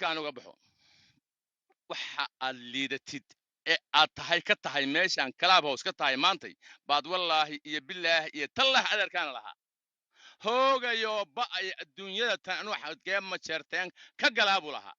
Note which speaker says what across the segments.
Speaker 1: halkaan uga baxo waxa aad liidatid ee aad tahay ka tahay meeshaan club house ka tahay maantay baad wallaahi iyo bilaahi iyo tallah adeerkaana lahaa hoogayo ba'ay adduunyada tan anu xadgee ma jeerteen ka galaabu lahaa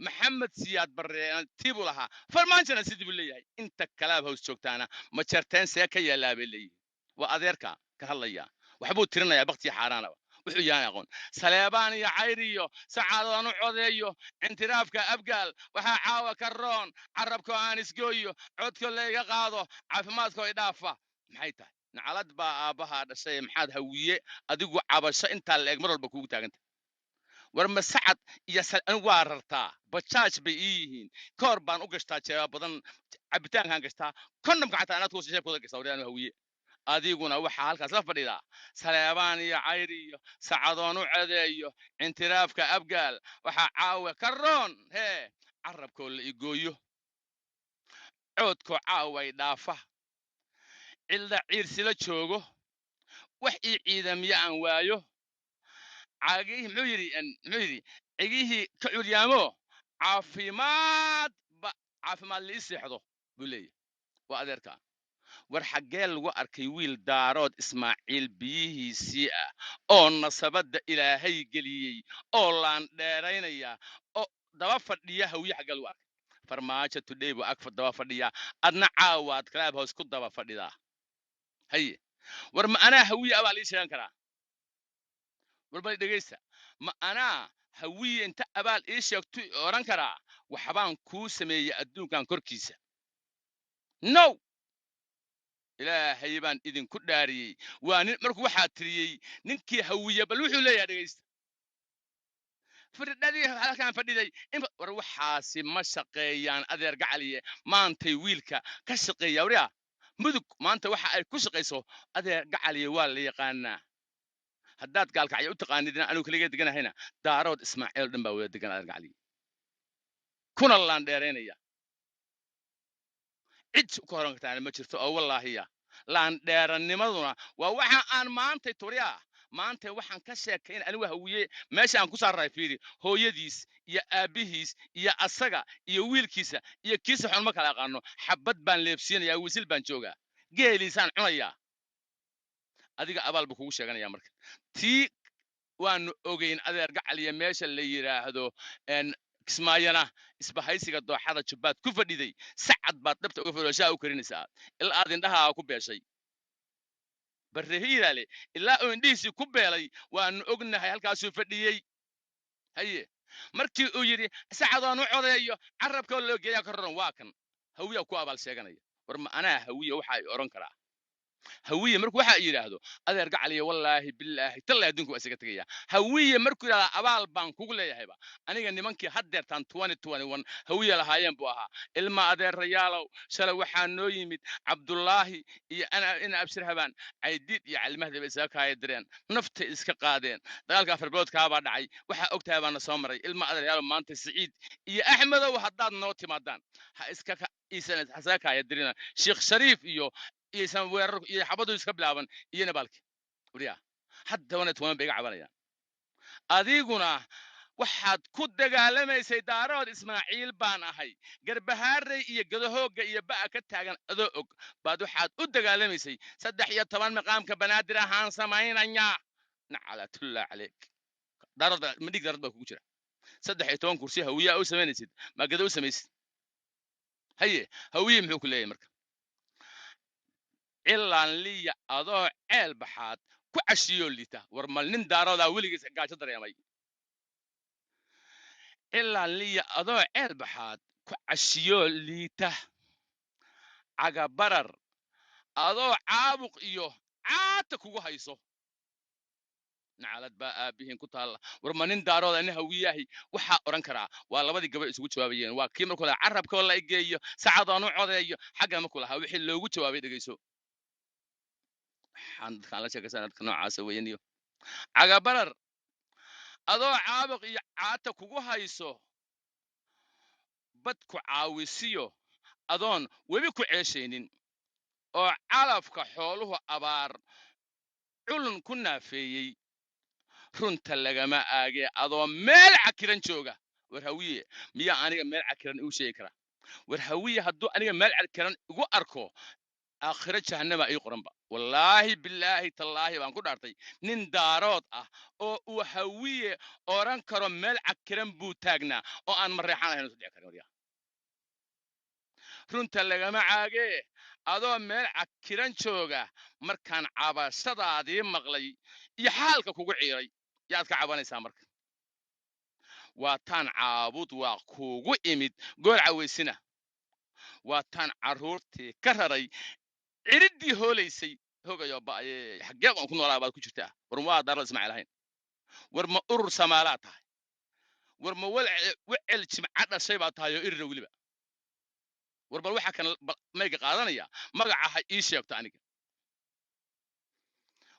Speaker 1: maxamed siyaad barreen tiibu lahaa farmaanjana sidii buu leeyahay inta club house joogtaana ma jeerteen see ka yeelaa bay leeyihin waa adeerka ka hadlaya waxbuu tirinayaa baktii xaaraanaba wuxuu yahay aqoon saleebaan iyo cayriyo sacaadaan u codeeyo intiraafka abgaal waxaa caawa ka roon carabkoo aan isgooyo codko layga qaado caafimaadkoo idhaafa maxay tahay nacalad baa aabbahaa dhashay maxaad hawiye adigu cabasho intaa la eg mar walba kuugu taaganta war masacad iyo anigu waa rartaa bajaaj bay ii yihiin ka hor baan u gashtaa jeeba badan cabitaankaan gashtaa kondhamka xataa inaad kuusa sheebkooda gashtaa waryaanu hawiye adiguna waxaa halkaas la fadhidaa saleebaan iyo cayri iyo sacadoon u cedeeyo intiraafka abgaal waxaa caawa ka roon hee carabkoo la igooyo coodkoo caawa ay dhaafa cilda ciirsila joogo wax ii ciidamiya aan waayo caagihii muxuu yidhi cigihii ka curyaamo caafimaad liii seexdo buu leeyahy waa adeerkaa war xaggee lagu arkay wiil daarood ismaaciil biyihiisii ah oo nasabadda ilaahay geliyey oo laan dheeraynaya oo daba fadhiya hawiye xaggee lagu arkay farmaajo today buu ag daba fadhiyaa adna caawaad club house ku daba fadhidaa haye war ma anaa hawiye abaa lii sheegan karaa warbal dhegaysta ma anaa hawiye inta abaal ii sheegto oran karaa waxbaan kuu sameeyey adduunkan korkiisa no ilaahay baan idinku dhaariyey waa nin markuu waxaa tiriyey ninkii hawiye bal wuxuu leeyahay dhegaysta firdhadii halkaan fadhiday war waxaasi ma shaqeeyaan adeer gacaliye maantay wiilka ka shaqeeya waryaa mudug maanta waxa ay ku shaqayso adeer gacaliye waa la yaqaanaa haddaad gaalkacyo u taqaanidina anigu kaliga deganahayna daarood ismaaciil dhan baa wada degan adeer gacaliye kuna laan dheeraynaya cid ku horan kartaana ma jirto oo wallaahiya laan dheeranimaduna waa waxa aan maantay turiyaa maanta waxaan ka sheekayn anigu hawiye meesha aan ku saaray fiiri hooyadiis iyo aabihiis iyo asaga iyo wiilkiisa iyo kiisa xun ma kala aqaano xabad baan leebsiinayaa wisil baan joogaa geeliisaan cunayaa adiga abaal buu kugu sheeganayaa marka tii waanu ogeyn adeer gacaliya meesha la yiraahdo kismaayana isbahaysiga dooxada jubbaad ku fadhiday sacad baad dhabta uga fadhiishaa u karinaysaa ilaa aad indhaha ku beeshay barrehiilale ilaa uu indhihiisii ku beelay waanu ognahay halkaasuu fadhiyey haye markii uu yidhi sacadaan u codeeyo carabkoo loo geeyaa ka roran waa kan hawiya ku abaal sheeganaya war ma anaa hawiya waxa ay oran karaa hawiye markuu waxa yiraahdo adeer gacaliye wallaahi billaahi tallaahi adduunku waa isaga tegaya hawiye markuu yiraahdo abaal baan kugu leeyahayba aniga nimankii haddeertaan 2021 hawiye lahaayeen buu ahaa ilma adeerayaalow shalay waxaa noo yimid cabdullaahi iyo ina abshir habaan caydiid iyo calmahdaba isaga kaaya direen naftay iska qaadeen dagaalka afarbiloodkaabaa dhacay waxaa ogtahay baana soo maray ilma adeerayaalow maanta siciid iyo axmedow haddaad noo timaadaan ha iska isaga kaaya dirina sheekh shariif iyo isan weerar iyo xabadu iska bilaaban iyo nabaalki wariya hadda wana toban bay cabanayaan adiguna waxaad ku dagaalamaysay daarood ismaaciil baan ahay garbahaaray iyo gadahooga iyo ba'a ka taagan adoo og baad waxaad u dagaalamaysay 13 maqaamka banaadir ahaan samaynaya nacalatullaah calayk daarood madhig daarood baa kugu jira 13 kursi hawiya u samaynaysid ma gado u samaysid haye hawiye muxuu ku leeyahay marka ilaan liya adoo ceel baxaad ku cashiyo liita war mal nin daarooda weligiis gaajo dareemay ilaan liya adoo ceel baxaad ku cashiyo liita cagabarar adoo caabuq iyo caata kugu hayso nacalad baa aabihiin ku taalla war ma nin daarooda ina hawiyahi waxaa oran karaa waa labadii gabadh isugu jawaabayeen waa kii markuu lahaa carabkoo la igeeyo sacadoon u codeeyo xagga markuu lahaa wixii loogu jawaabay dhegayso dadkaan la sheekaysan dadka noocaasa weyaniyo cagabarar adoo caabuq iyo caata kugu hayso bad ku caawisiyo adoon webi ku ceeshaynin oo calafka xooluhu abaar culun ku naafeeyey runta lagama aagee adoo meel cakiran jooga war hawiye miyaa aniga meel cakiran igu sheegi kara war hawiye hadduu aniga meel cakiran igu arko aakhiro jahannama ii qoranba wallaahi bilaahi tallaahi baan ku dhaartay nin daarood ah oo uu hawiye oran karo meel cakiran buu taagnaa oo aan mareexaan ahayn soo dhici karin waryaa runta lagama caagee adoo meel cakiran jooga markaan cabashadaadii maqlay iyo xaalka kugu ciiray yaad ka cabanaysaa marka waa taan caabud waa kuugu imid goor cawaysina waa taan carruurtii ka raray ciridii hoolaysay hogayo ba'ye xaggee aan ku noolaa baad ku jirtaa war waa daarada ismaaciil ahayn war ma urur samaalaa tahay war ma wecel jimca dhashay baa tahay oo irira weliba war bal waxa kan mayga qaadanaya magaca ha ii sheegto aniga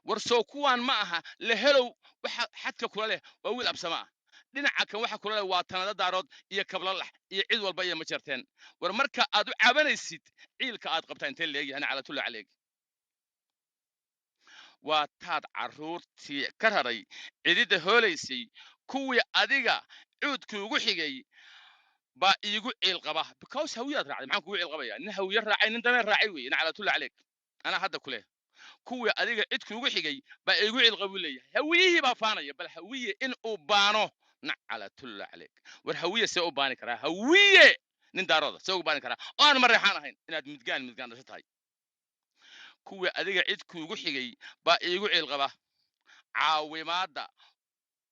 Speaker 1: war soo kuwaan ma aha la helow waxa xadka kula leh waa wiil absama ah dhinaca kan waxa kula leh waa tanada daarood iyo kablalax iyo cid walba iyo ma jarteen war marka aad u cabanaysid ciilka aad qabtaa intee leeyahay calatulla caleeg waa taad carruurtii ka raray cidida hoolaysay kuwii adiga cuudkii ugu xigay baa iigu ciil qaba because hawiyaad raacday maxaan kugu ciil qabaya nin hawiye raacay nin dameen raacay weeye calatulla caleeg anaa hadda kule kuwii adiga cidkii ugu xigay baa iigu ciil qabu leeyahay hawiyihii baa faanaya bal hawiye in uu baano calatulla caleeg war hawiye see u baani karaa hawiye nin daarooda see ugu baani karaa oo aan mareexaan ahayn inaad midgaan dhasho tahay kuwii adiga cidkii ugu xigay baa iigu ciil qaba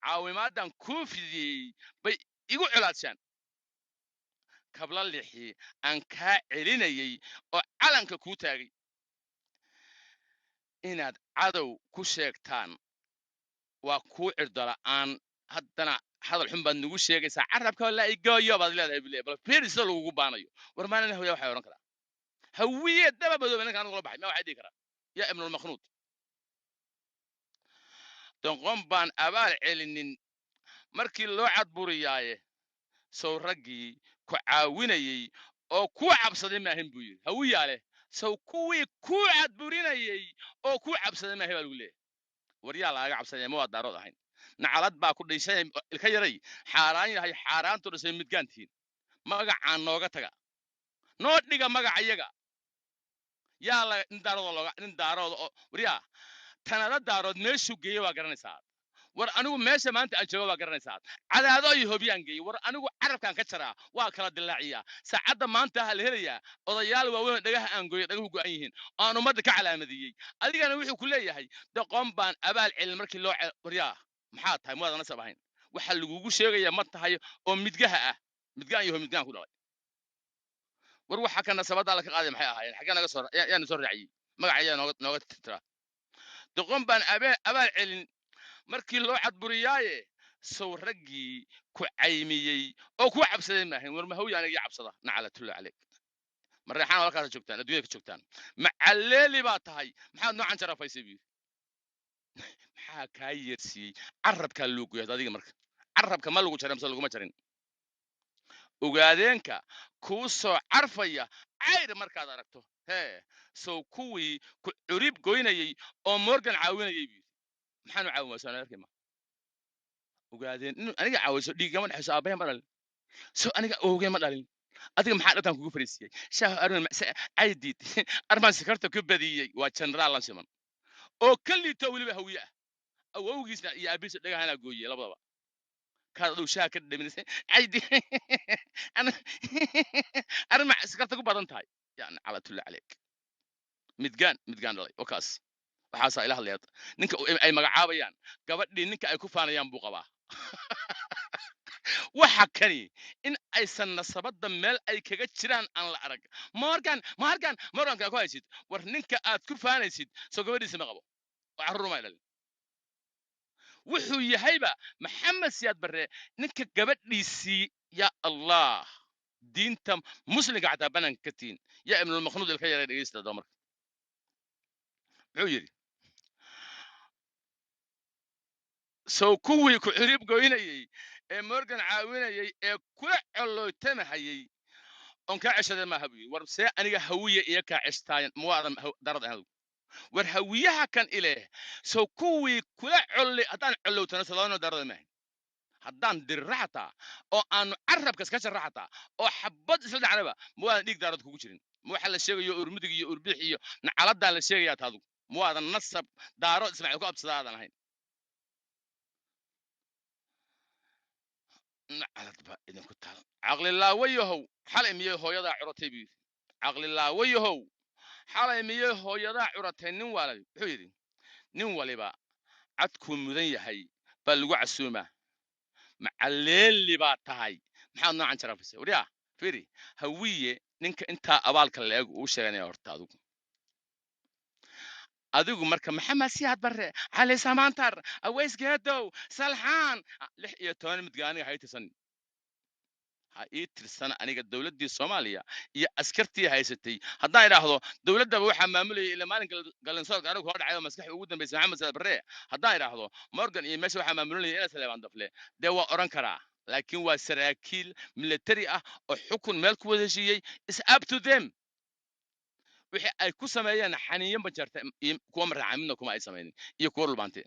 Speaker 1: caawimaadan kuu fidiyey bay igu colaadshaan kabla lixii aan kaa celinayay oo calanka kuu taagay inaad cadow ku sheegtaan waa kuu cirdola'aan haddana hadal xun baad nagu sheegaysaa carabka walaa igooyo baad leedahay bile bal fiirisada lagugu baanayo war maalin hawiya waxay odhan karaa hawiye daba madoobe ninkaan ugula baxay ma waxay dhihi karaa yaa ibnulmakhnuud donqon baan abaal celinin markii loo cadburiyaaye sow raggii ku caawinayey oo kuu cabsaday maahin buu yidhi hawiyaa leh sow kuwii kuu cadburinayey oo kuu cabsaday maahin baa lagu leeyahay waryaa laaga cabsanaya ma waa daarood ahayn nacalad baa ku dhishay ilka yaray xaaraan yahay xaaraantu dhisay midgaantiin magacaan nooga taga noo dhiga magacayaga yaa la nin daarooda oo waryaa tanada daarood meeshuu geeyey waa garanaysaa war anigu meesha maanta aan joogo waa garanaysaa cadaado iyo hobiyaan geeyey war anigu carabkaan ka jaraa waa kala dilaaciyaa saacadda maanta ha la helayaa odayaal waaweyn dhagaha aan gooyey dhagahu go'an yihiin aan ummadda ka calaamadiyey adigana wuxuu ku leeyahay doqon baan abaal celin markii loo waryaa maxaa tahay muwaada nasab ahayn waxa lagugu sheegayaa ma tahay oo midgaha ah midgaan iyo midgaan ku dhalay war waxa ka nasabada la ka qaaday maxay ahaayeen xagee naga soo yaana soo raaciyey magacayaa nooga tirtira doqon baan abaal celin markii loo cadburiyaaye sow raggii ku caymiyey oo ku cabsaday maahayn war mahawiya aniga cabsada nacalatulla caleeg mareexaan halkaas joogtaan adduunyada ka joogtaan macalleeli baa tahay maxaad noocan jarafaysay buu maxaa kaa yeersiiyey carabkaa loo goyay adiga marka carabka ma lagu jaray mise laguma jarin ogaadeenka kuu soo carfaya cayr markaad aragto hee sow kuwii ku curib goynayey oo morgan caawinayay buu maxaanu caawinaysaa arkayma ogaadeen inuu aniga caawiso dhiigama dhexayso aabbahay ma dhalin so aniga oogay ma dhalin adiga maxaa dhantaan kugu fariisiyey shaah arun caydiid armaan sikarta ku badiyey waa jenaraal lan siman oo ka liito weliba hawiye ah awowgiisna iyo aabihiisa dhagahanaa gooyey labadaba kaad aduu shaah ka dhaminaysa caydi arma sikarta ku badan tahay yani calatulla caleeg midgaan dhalay oo kaas waxaasaa ila hadlaya ninka ay magacaabayaan gabadhii ninka ay ku faanayaan buu qabaa waxa kani in aysan nasabada meel ay kaga jiraan aan la arag morganka ku haysid war ninka aad ku faanaysid soo gabadhiisa ma qabo oo carruur ma dhalin wuxuu yahayba maxamed siyaad barre ninka gabadhiisii ya allah diinta muslimka xataa bananka ka tiin yaa ibnulmakhnuud ilka yaray dhegaysta doo marka muxuu yidhi sow kuwii ku xiriib goynayey ee morgan caawinayey ee kula colootamahayey on kaa ceshada maaha buu yidhi war see aniga hawiye iyo kaa ceshtaayan muwaadan darad ahayd war hawiyaha kan ileh sow kuwii kula collay haddaan colowtana salaano darada maahay haddaan dirira xataa oo aanu carabka iska jarra xataa oo xabad isla dhacnaba ma waadan dhiig daarad kugu jirin ma waxa la sheegayo urmudug iyo urbix iyo nacaladaa la sheegayaa taadu ma waadan nasab daaro ismaaciil ku absada aadan ahayn nacalad baa idinku taal caqlilaawayahow xalay miyay hooyadaa curatay buu yidhi caqlilaawayahow xalay miyay hooyadaa curatay nin waalay wuxuu yidhi nin waliba cadkuu mudan yahay baa lagu casuumaa macalleeli baa tahay maxaad noocan jarafisay waryaa fiiri hawiye ninka intaa abaalka la-eg uu sheeganaya horta adigu marka maxamed siyaad barre cali samaantar aweys geedow salxaan 16 midgaaniga hay tirsan ha ii tirsana aniga dowladdii soomaaliya iyo askartii haysatay haddaan idhaahdo dowladdaba waxaa maamulayay ilaa maalinka galansoorka anigu hor dhacay oo maskaxda ugu dambaysay maxamed siyaad barre haddaan idhaahdo morgan iyo meesha waxaa maamulinaya ina saleebaan dafle dee waa odhan karaa laakiin waa saraakiil military ah oo xukun meel ku wada heshiiyey is up to them wixii ay ku sameeyeen xaniyan bajarta kuwa maraaca midna kuma ay samaynin iyo kuwa dhulbaantee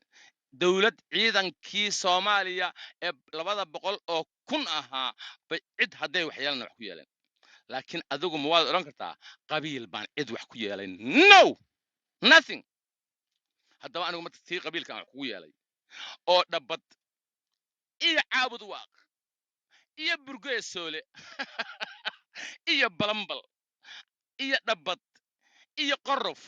Speaker 1: dowlad ciidankii soomaaliya ee 200 oo kun ahaa bay cid hadday wax yeelan wax ku yeeleen laakiin adigu ma waad odhan kartaa qabiil baan cid wax ku yeelayn no nothing haddaba anigu marka tii qabiilkaan wax kugu yeelay oo dhabbad iyo caabud waaq iyo burgoe soole iyo balambal iyo dhabbad iyo qorof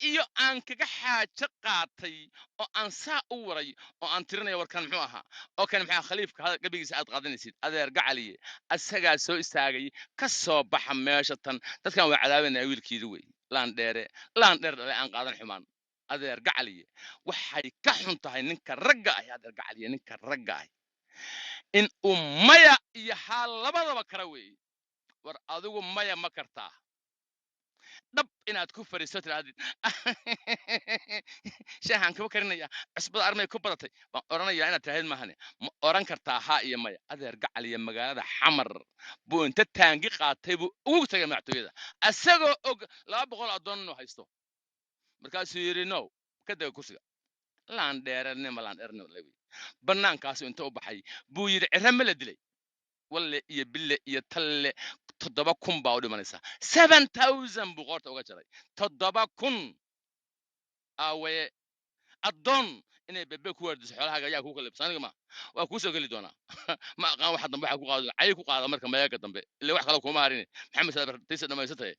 Speaker 1: iyo aan kaga xaajo qaatay oo aan saa u waray oo aan tirinaya warkan muxuu ahaa oo kan maxaa khaliifka gabigiisa aad qaadanaysid adeer gacaliye asagaa soo istaagay ka soo baxa meesha tan dadkan waa cadaabanaya wiilkiida wey laan dheer dhale aan qaadan xumaan adeer gacaliye waxay ka xun tahay ninka ragga ah adeer gacaliye ninka ragga ah in uu maya iyo haa labadaba kara weeye war adigu maya ma kartaa dhab inaad ku fariiso tiraadid shaahan kaba karinaya cusbada armay ku badatay waan oranayaa inaad tiraahid maahane ma oran kartaa haa iyo maya adeer gacal iyo magaalada xamar buu inta taangi qaatay buu ugu tagay madaxtooyada asagoo og 200 adoon inuu haysto markaasuu yidhi no ka daga kursiga laan dheernimo lewi bannaankaasu inta u baxay buu yidhi cirre ma la dilay walle iyo bille iyo talle 7,000 baa u dhimanaysa 7,000 buu qoorta uga jaray 7,000 awe adoon inay bebe ku wardiso xoolahaaga ayaa ku kala ibsan ma waa ku soo gali doonaa ma aqaan waxa dambe waxa ku qaado ay ku qaada marka mayaga dambe ilaa wax kale kuma harin maxamed saad bartiisa dhamaysatay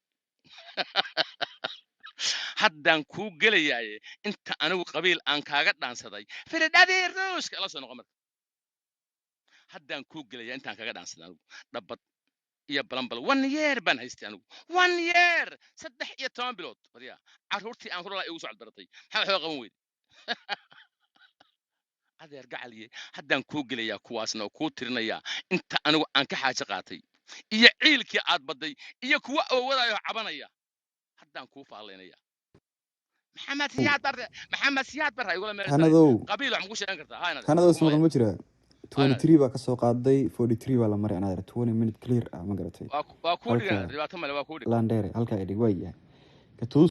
Speaker 1: haddaan ku gelayaay inta anigu qabiil aan kaaga dhaansaday firidadii ruuska la soo noqon marka haddaan ku gelaya intaan kaga dhaansaday anigu dhabbad iyo balambal 1 year baan haystay anigu 1 year 13 bilood wadiya caruurtii aan ku dhalay igu soo cadbaratay maxaa wax qaban weyd adeer gacaliye haddaan ku gelaya kuwaasna ku tirinaya inta anigu aan ka xaajo qaatay iyo ciilkii aad baday iyo kuwa awoodayo cabanaya haddaan ku faaleynaya maxamed siyaad barre igula meeshay qabiil wax mugu sheegan kartaa haynada
Speaker 2: kanada soo ma jira 23 baa ka soo qaaday 43 baa la maray anaad 20 minute clear ma garatay
Speaker 1: waa ku dhigan dhibaato male waa ku dhigan
Speaker 2: laan dheere halka ay dhig way yahay